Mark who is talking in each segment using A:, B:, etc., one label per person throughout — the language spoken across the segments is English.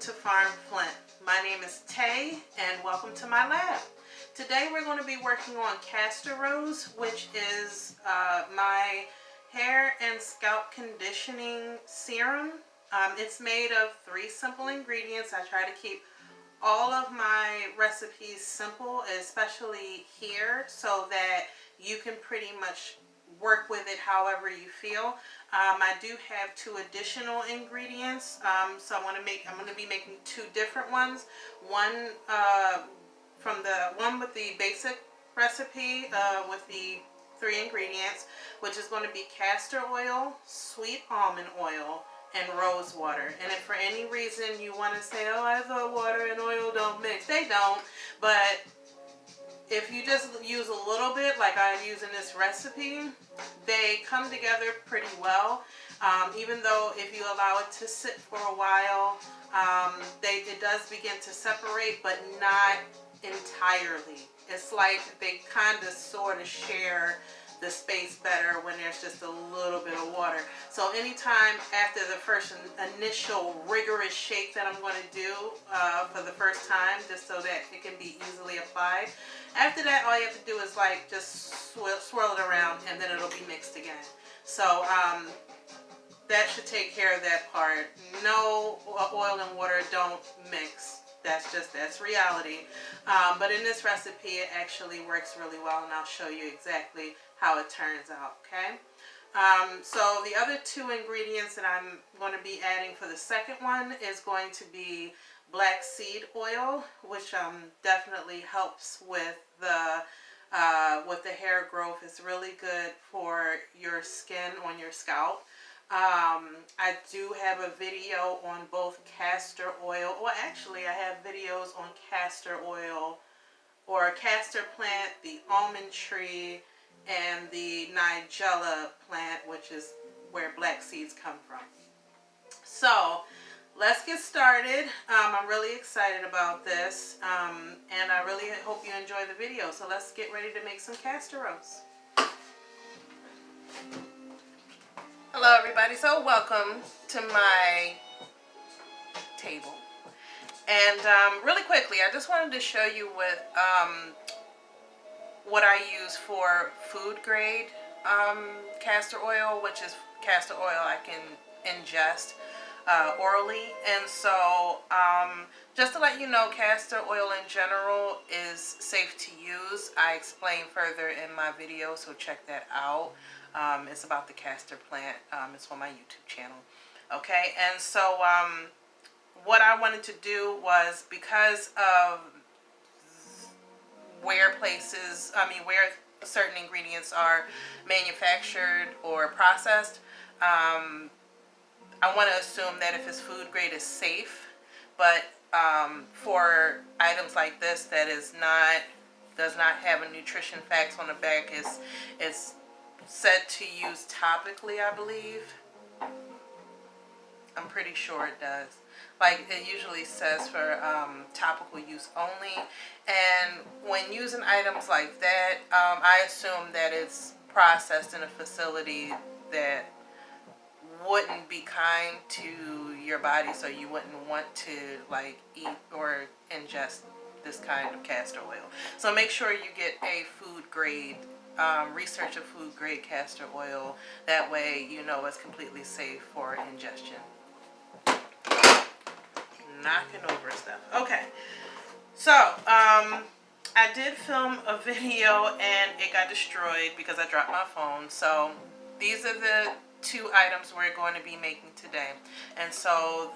A: to Farm Flint. My name is Tay and welcome to my lab. Today we're going to be working on Castorose, which is my hair and scalp conditioning serum. It's made of 3 simple ingredients. I try to keep all of my recipes simple, especially here, so that you can pretty much work with it however you feel. I do have 2 additional ingredients, so I'm going to be making 2 different ones. One from the one with the basic recipe with the 3 ingredients, which is going to be castor oil, sweet almond oil, and rose water. And if for any reason you want to say, oh, I thought water and oil don't mix, they don't. But if you just use a little bit, like I use in this recipe, they come together pretty well. Even though if you allow it to sit for a while, it does begin to separate, but not entirely. It's like they kind of sort of share the space better when there's just a little bit of water. So anytime after the first initial rigorous shake that I'm going to do for the first time, just so that it can be easily applied, after that all you have to do is like just swirl it around and then it'll be mixed again. So that should take care of that part. No, oil and water don't mix. That's reality. But in this recipe it actually works really well, and I'll show you exactly how it turns out, okay? So the other 2 ingredients that I'm going to be adding for the second one is going to be black seed oil, which definitely helps with the hair growth. It's really good for your skin on your scalp. I do have a video on both castor oil, well actually I have videos on castor oil or castor plant, the almond tree, and the nigella plant, which is where black seeds come from. So let's get started. I'm really excited about this, and I really hope you enjoy the video. So let's get ready to make some Castorose. Hello everybody, so welcome to my table. And really quickly, I just wanted to show you what I use for food grade castor oil, which is castor oil I can ingest orally. And so just to let you know, castor oil in general is safe to use. I explain further in my video, so check that out. It's about the castor plant. It's on my YouTube channel. Okay, and so what I wanted to do was, because of where certain ingredients are manufactured or processed, I want to assume that if it's food grade, it's safe. But for items like this that does not have a nutrition facts on the back, it's said to use topically, I believe. I'm pretty sure it does. Like, it usually says for topical use only. And when using items like that, I assume that it's processed in a facility that wouldn't be kind to your body, so you wouldn't want to like eat or ingest this kind of castor oil. So make sure you get a food grade, research a food grade castor oil. That way you know it's completely safe for ingestion. Knocking over stuff. Okay, so I did film a video and it got destroyed because I dropped my phone. So these are the 2 items we're going to be making today. And so,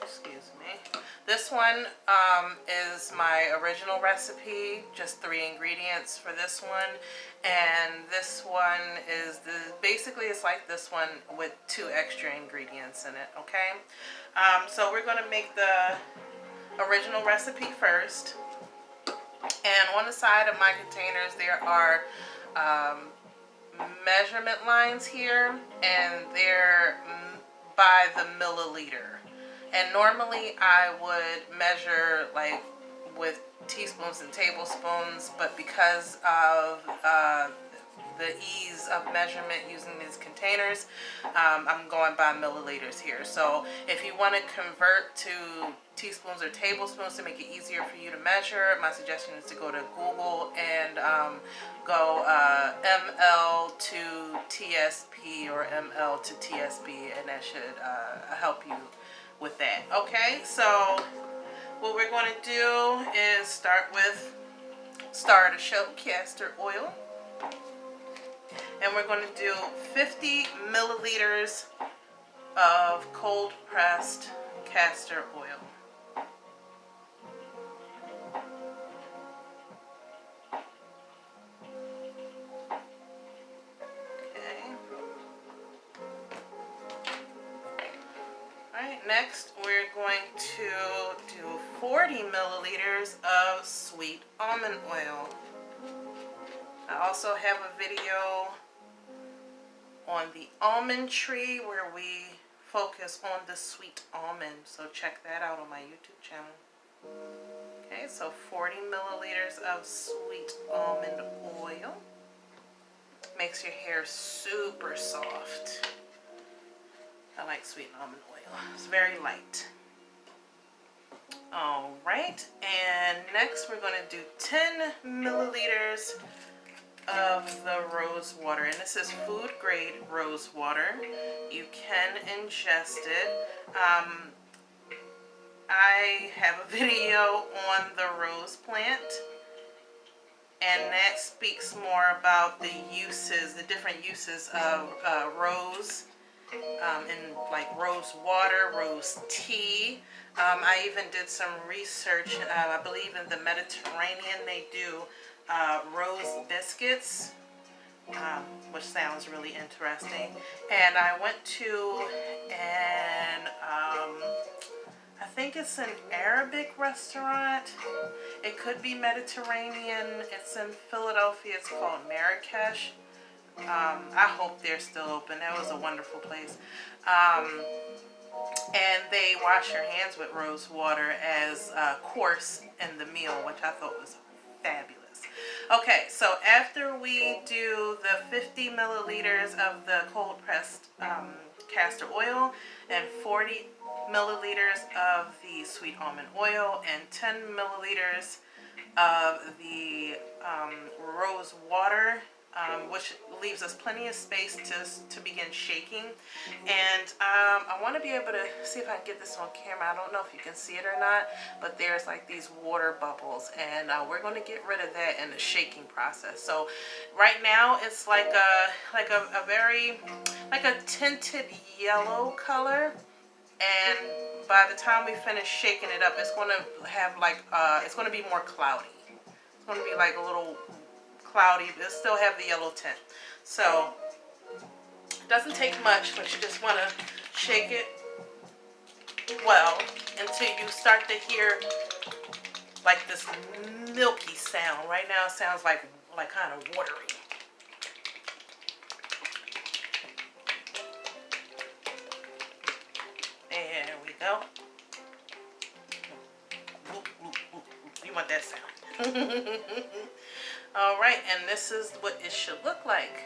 A: excuse me, this one is my original recipe, just 3 ingredients for this one. And this one is basically it's like this one with 2 extra ingredients in it, okay? So we're going to make the original recipe first. And on the side of my containers there are measurement lines here, and they're by the milliliter. And normally I would measure like with teaspoons and tablespoons, but because of the ease of measurement using these containers, I'm going by milliliters here. So if you want to convert to teaspoons or tablespoons to make it easier for you to measure, my suggestion is to go to Google and go ml to TSP or ml to TSB, and that should help you with that. Okay, so what we're going to do is start with star of the show, castor oil. And we're going to do 50 milliliters of cold pressed castor oil. Okay. Alright, next we're going to do 40 milliliters of sweet almond oil. I also have a video on the almond tree where we focus on the sweet almond, so check that out on my YouTube channel. Okay, so 40 milliliters of sweet almond oil. Makes your hair super soft. I like sweet almond oil. It's very light. Alright, and next we're going to do 10 milliliters of the rose water, and this is food grade rose water. You can ingest it. I have a video on the rose plant, and that speaks more about the uses, the different uses of rose, in like rose water, rose tea. I even did some research. I believe in the Mediterranean they do rose biscuits, which sounds really interesting. And I went to an I think it's an Arabic restaurant. It could be Mediterranean. It's in Philadelphia. It's called Marrakesh. I hope they're still open. That was a wonderful place. And they wash your hands with rose water as a course in the meal, which I thought was fabulous. Okay, so after we do the 50 milliliters of the cold pressed castor oil and 40 milliliters of the sweet almond oil and 10 milliliters of the rose water, which leaves us plenty of space to begin shaking. And I want to be able to see if I can get this on camera. I don't know if you can see it or not, but there's like these water bubbles, and we're going to get rid of that in the shaking process. So right now it's like a very like a tinted yellow color, and by the time we finish shaking it up, it's going to have like it's going to be more cloudy. It's going to be like a little cloudy, but still have the yellow tint. So it doesn't take much, but you just want to shake it well until you start to hear like this milky sound. Right now it sounds like kind of watery. There we go. You want that sound. Alright, and this is what it should look like.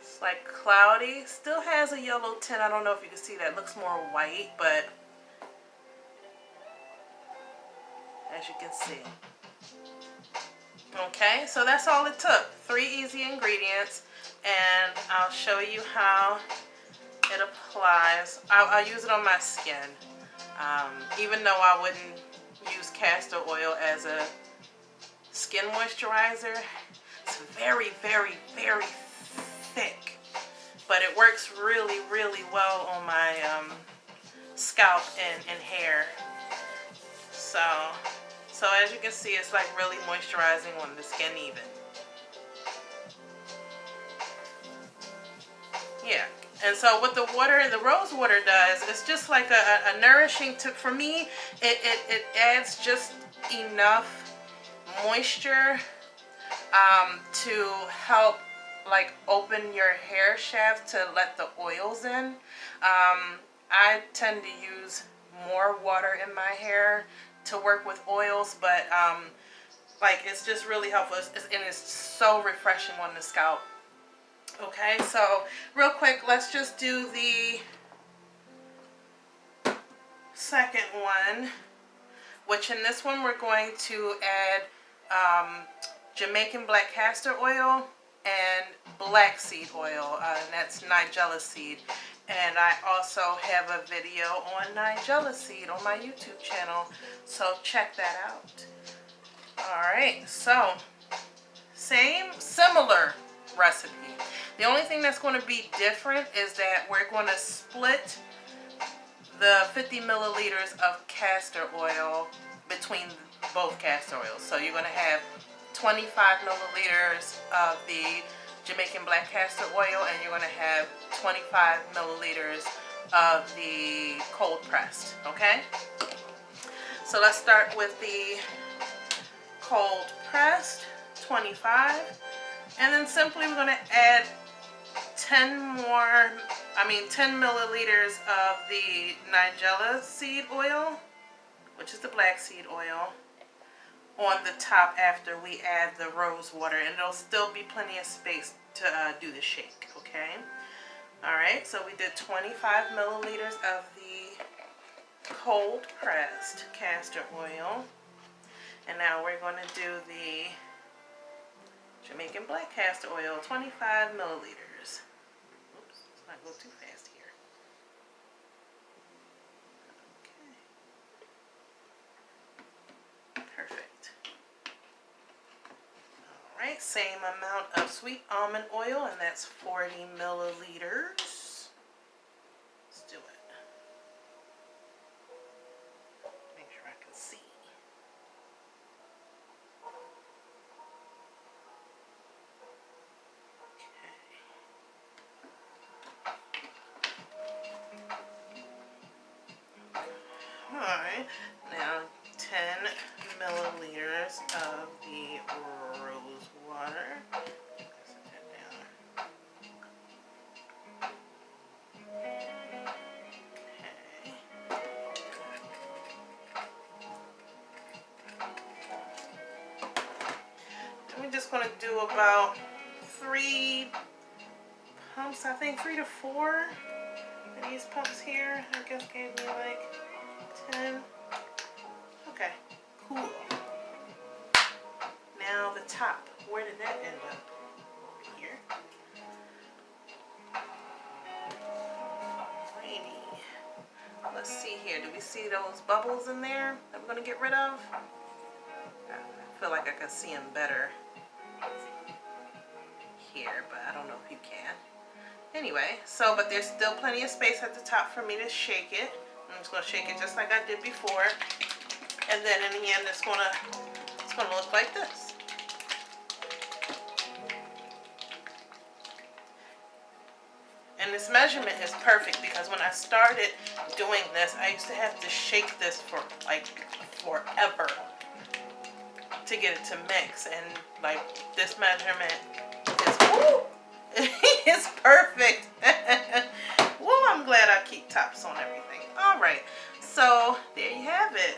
A: It's like cloudy. Still has a yellow tint. I don't know if you can see that. It looks more white, but as you can see. Okay, so that's all it took. 3 easy ingredients, and I'll show you how it applies. I'll use it on my skin. Even though I wouldn't use castor oil as a skin moisturizer, it's very, very, very thick, but it works really, really well on my scalp and hair. So as you can see, it's like really moisturizing on the skin even. Yeah. And so what the rose water does, it's just like a nourishing for me, it adds just enough moisture to help like open your hair shaft to let the oils in. I tend to use more water in my hair to work with oils, but Like, it's just really helpful, and it's so refreshing on the scalp. Okay, so real quick, let's just do the second one, which in this one we're going to add Jamaican black castor oil and black seed oil, and that's nigella seed. And I also have a video on nigella seed on my YouTube channel, so check that out. Alright, so similar recipe. The only thing that's going to be different is that we're going to split the 50 milliliters of castor oil between both castor oils. So you're going to have 25 milliliters of the Jamaican black castor oil, and you're going to have 25 milliliters of the cold pressed. Okay? So let's start with the cold pressed, 25. And then simply we're going to add 10 milliliters of the nigella seed oil, which is the black seed oil, on the top after we add the rose water, and there'll still be plenty of space to do the shake. Okay. Alright, so we did 25 milliliters of the cold pressed castor oil, and now we're going to do the Jamaican black castor oil, 25 milliliters. Oops, let's not go too fast here. Okay. Perfect. Alright, same amount of sweet almond oil, and that's 40 milliliters. Let's do it. Make sure I can see. Alright, now 10 milliliters of the rose water. Set that down. Okay. And we're just going to do about 3 pumps, I think 3 to 4 of these pumps here. I guess gave me like 10. Okay, cool. Now the top. Where did that end up? Over here. Alrighty. Let's see here. Do we see those bubbles in there that we're going to get rid of? I feel like I can see them better here, but I don't know if you can. Anyway, so, but there's still plenty of space at the top for me to shake it. I'm just going to shake it just like I did before. And then in the end, it's going to look like this. And this measurement is perfect because when I started doing this, I used to have to shake this for like forever to get it to mix. And like this measurement is, woo, it's perfect. Woo, I'm glad I keep tops on everything. All right, so there you have it.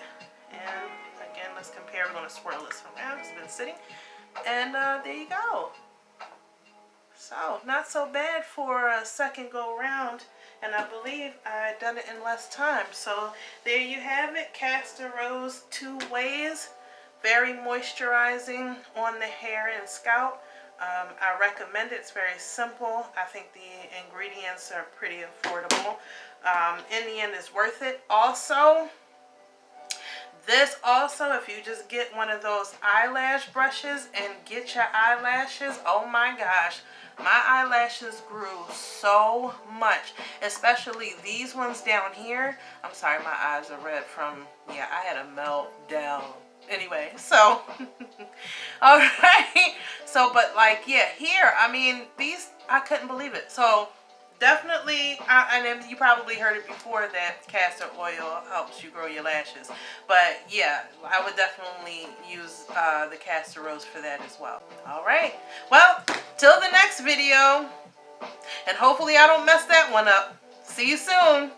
A: And again, let's compare. We're going to swirl this around. It's been sitting. And there you go. So, not so bad for a second go around. And I believe I done it in less time. So, there you have it. Castorose 2 ways. Very moisturizing on the hair and scalp. I recommend it. It's very simple. I think the ingredients are pretty affordable. In the end, it's worth it. Also, this also, if you just get one of those eyelash brushes and get your eyelashes, oh my gosh, my eyelashes grew so much, especially these ones down here. I'm sorry, my eyes are red from, yeah, I had a meltdown. Anyway, so, all right, so, but like, yeah, here, I mean, these, I couldn't believe it. So, definitely, and then you probably heard it before that castor oil helps you grow your lashes. But yeah, I would definitely use the Castorose for that as well. All right. Well, till the next video. And hopefully I don't mess that one up. See you soon.